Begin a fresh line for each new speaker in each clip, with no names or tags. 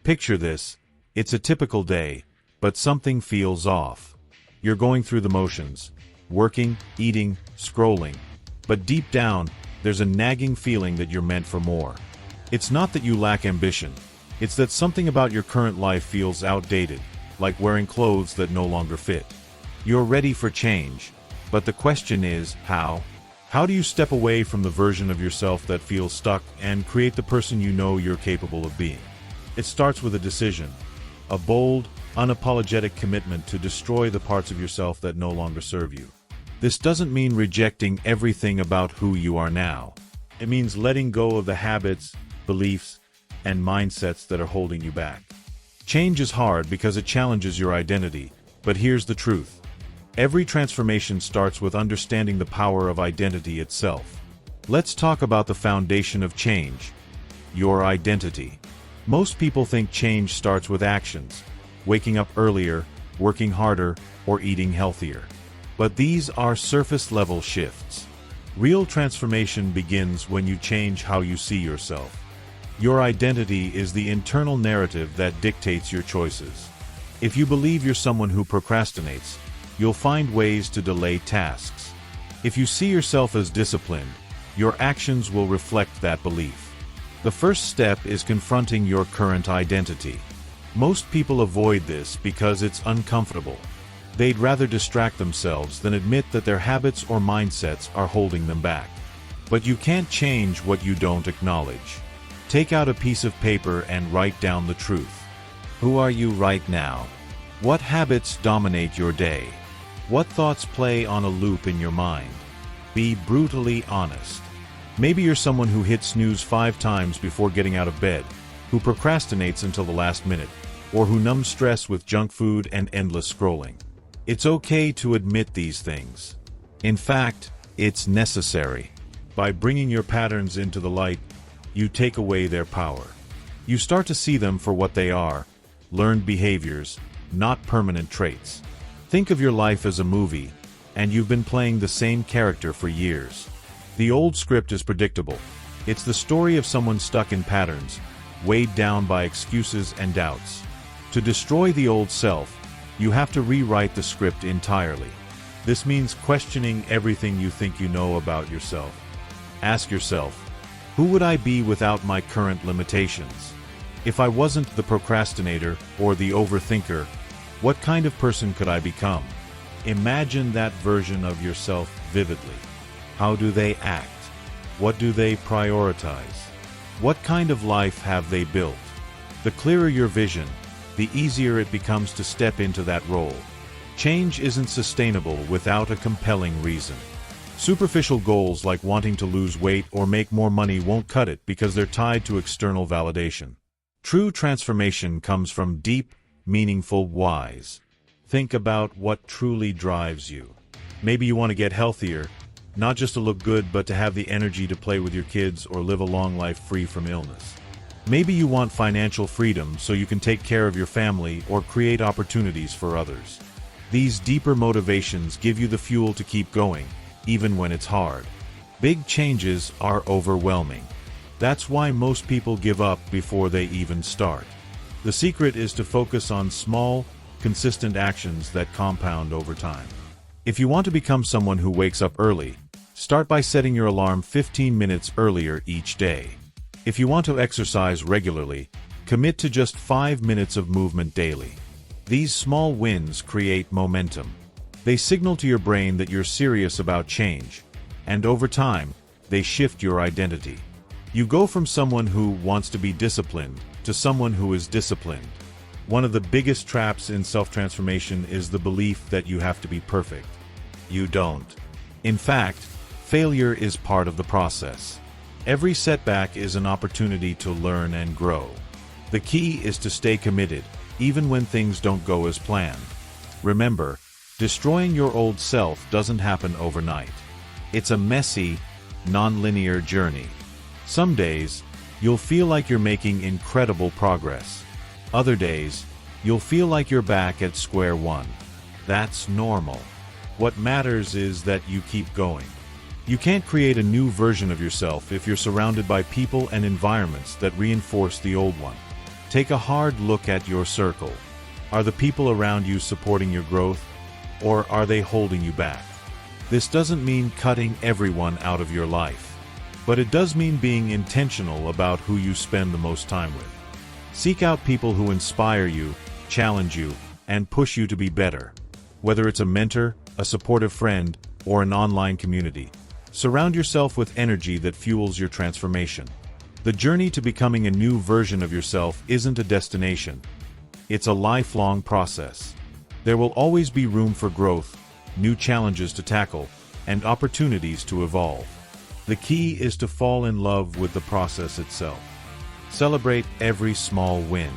Picture this. It's a typical day, but something feels off. You're going through the motions, working, eating, scrolling. But deep down, there's a nagging feeling that you're meant for more. It's not that you lack ambition. It's that something about your current life feels outdated, like wearing clothes that no longer fit. You're ready for change, but the question is, how? How do you step away from the version of yourself that feels stuck and create the person you know you're capable of being? It starts with a decision, a bold, unapologetic commitment to destroy the parts of yourself that no longer serve you. This doesn't mean rejecting everything about who you are now. It means letting go of the habits, beliefs, and mindsets that are holding you back. Change is hard because it challenges your identity, but here's the truth. Every transformation starts with understanding the power of identity itself. Let's talk about the foundation of change, your identity. Most people think change starts with actions, waking up earlier, working harder, or eating healthier. But these are surface-level shifts. Real transformation begins when you change how you see yourself. Your identity is the internal narrative that dictates your choices. If you believe you're someone who procrastinates, you'll find ways to delay tasks. If you see yourself as disciplined, your actions will reflect that belief. The first step is confronting your current identity. Most people avoid this because it's uncomfortable. They'd rather distract themselves than admit that their habits or mindsets are holding them back. But you can't change what you don't acknowledge. Take out a piece of paper and write down the truth. Who are you right now? What habits dominate your day? What thoughts play on a loop in your mind? Be brutally honest. Maybe you're someone who hits snooze 5 times before getting out of bed, who procrastinates until the last minute, or who numbs stress with junk food and endless scrolling. It's okay to admit these things. In fact, it's necessary. By bringing your patterns into the light, you take away their power. You start to see them for what they are, learned behaviors, not permanent traits. Think of your life as a movie, and you've been playing the same character for years. The old script is predictable. It's the story of someone stuck in patterns, weighed down by excuses and doubts. To destroy the old self, you have to rewrite the script entirely. This means questioning everything you think you know about yourself. Ask yourself, who would I be without my current limitations? If I wasn't the procrastinator or the overthinker, what kind of person could I become? Imagine that version of yourself vividly. How do they act? What do they prioritize? What kind of life have they built? The clearer your vision, the easier it becomes to step into that role. Change isn't sustainable without a compelling reason. Superficial goals like wanting to lose weight or make more money won't cut it because they're tied to external validation. True transformation comes from deep, meaningful whys. Think about what truly drives you. Maybe you want to get healthier, not just to look good but to have the energy to play with your kids or live a long life free from illness. Maybe you want financial freedom so you can take care of your family or create opportunities for others. These deeper motivations give you the fuel to keep going, even when it's hard. Big changes are overwhelming. That's why most people give up before they even start. The secret is to focus on small, consistent actions that compound over time. If you want to become someone who wakes up early, start by setting your alarm 15 minutes earlier each day. If you want to exercise regularly, commit to just 5 minutes of movement daily. These small wins create momentum. They signal to your brain that you're serious about change, and over time, they shift your identity. You go from someone who wants to be disciplined to someone who is disciplined. One of the biggest traps in self-transformation is the belief that you have to be perfect. You don't. In fact, failure is part of the process. Every setback is an opportunity to learn and grow. The key is to stay committed, even when things don't go as planned. Remember, destroying your old self doesn't happen overnight. It's a messy, non-linear journey. Some days, you'll feel like you're making incredible progress. Other days, you'll feel like you're back at square one. That's normal. What matters is that you keep going. You can't create a new version of yourself if you're surrounded by people and environments that reinforce the old one. Take a hard look at your circle. Are the people around you supporting your growth, or are they holding you back? This doesn't mean cutting everyone out of your life, but it does mean being intentional about who you spend the most time with. Seek out people who inspire you, challenge you, and push you to be better. Whether it's a mentor, a supportive friend, or an online community, surround yourself with energy that fuels your transformation. The journey to becoming a new version of yourself isn't a destination. It's a lifelong process. There will always be room for growth, new challenges to tackle, and opportunities to evolve. The key is to fall in love with the process itself. Celebrate every small win.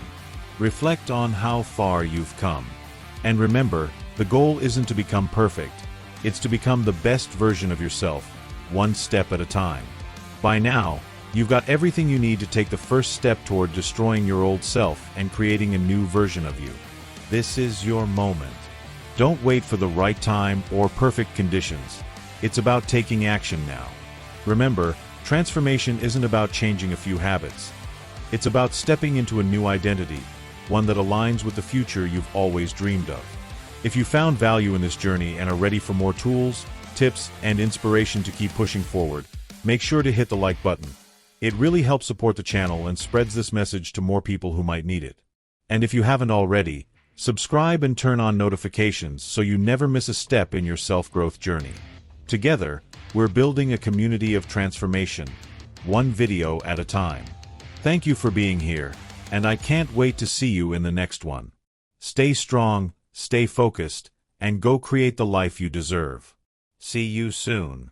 Reflect on how far you've come. And remember, the goal isn't to become perfect. It's to become the best version of yourself, one step at a time. By now, you've got everything you need to take the first step toward destroying your old self and creating a new version of you. This is your moment. Don't wait for the right time or perfect conditions. It's about taking action now. Remember, transformation isn't about changing a few habits. It's about stepping into a new identity, one that aligns with the future you've always dreamed of. If you found value in this journey and are ready for more tools, tips, and inspiration to keep pushing forward, make sure to hit the like button. It really helps support the channel and spreads this message to more people who might need it. And if you haven't already, subscribe and turn on notifications so you never miss a step in your self-growth journey. Together, we're building a community of transformation, one video at a time. Thank you for being here, and I can't wait to see you in the next one. Stay strong, stay focused, and go create the life you deserve. See you soon.